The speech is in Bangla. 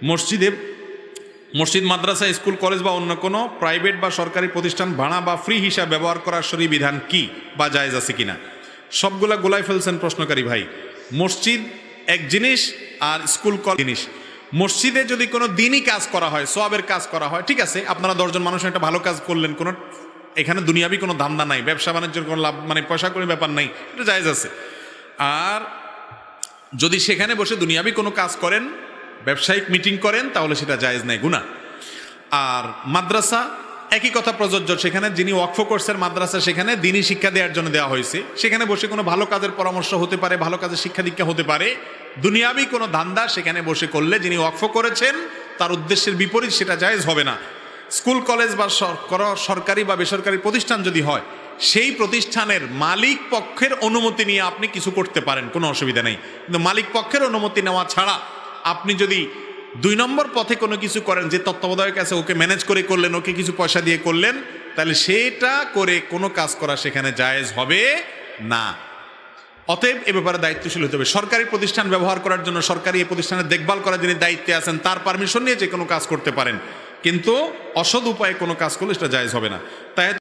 মসজিদ, মাদ্রাসা, স্কুল, কলেজ বা অন্য কোনো প্রাইভেট বা সরকারি প্রতিষ্ঠান ভাড়া বা ফ্রি হিসাবে ব্যবহার করার শরী বিধান কি বা জায়েজ আছে কিনা? সবগুলা গোলায় ফেলছেন প্রশ্নকারী ভাই। মসজিদ এক জিনিস আর স্কুল কলেজ জিনিস। মসজিদে যদি কোনো দিনই কাজ করা হয়, সওয়াবের কাজ করা হয়, ঠিক আছে, আপনারা 10 জন মানুষ একটা ভালো কাজ করলেন, কোনো এখানে দুনিয়াবি কোনো ধান্দা নাই, ব্যবসা বাণিজ্যের কোনো লাভ মানে পয়সা করে ব্যাপার নাই, এটা জায়েজ আছে। আর যদি সেখানে বসে দুনিয়াবি কোনো কাজ করেন, ব্যবসায়িক মিটিং করেন, তাহলে সেটা জায়েজ নাই, গুনাহ। আর মাদ্রাসা একই কথা প্রযোজ্য, সেখানে যিনি ওয়াকফ করছেন মাদ্রাসা, সেখানে দিনই শিক্ষা দেওয়ার জন্য দেওয়া হয়েছে, সেখানে বসে কোনো ভালো কাজের পরামর্শ হতে পারে, ভালো কাজের শিক্ষা দীক্ষা হতে পারে। দুনিয়াবি কোনো ধান্দা সেখানে বসে করলে যিনি ওয়াকফ করেছেন তার উদ্দেশ্যের বিপরীত, সেটা জায়েজ হবে না। স্কুল, কলেজ বা সরকারি বা বেসরকারি প্রতিষ্ঠান যদি হয়, সেই প্রতিষ্ঠানের মালিক পক্ষের অনুমতি নিয়ে আপনি কিছু করতে পারেন, কোনো অসুবিধা নেই। কিন্তু মালিক পক্ষের অনুমতি নেওয়া ছাড়া আপনি যদি 2 নম্বর পথে কোনো কিছু করেন, যে তত্ত্বাবধায়ক আছে ওকে ম্যানেজ করে করলেন, ওকে কিছু পয়সা দিয়ে করলেন, তাহলে সেটা করে কোনো কাজ করা সেখানে জায়েজ হবে না। অতএব এ ব্যাপারে দায়িত্বশীল হতে হবে। সরকারি প্রতিষ্ঠান ব্যবহার করার জন্য, সরকারি এই প্রতিষ্ঠানের দেখভাল করার যিনি দায়িত্বে আছেন তার পারমিশন নিয়ে যে কোনো কাজ করতে পারেন, কিন্তু অসৎ উপায়ে কোনো কাজ করলে সেটা জায়েজ হবে না। তাই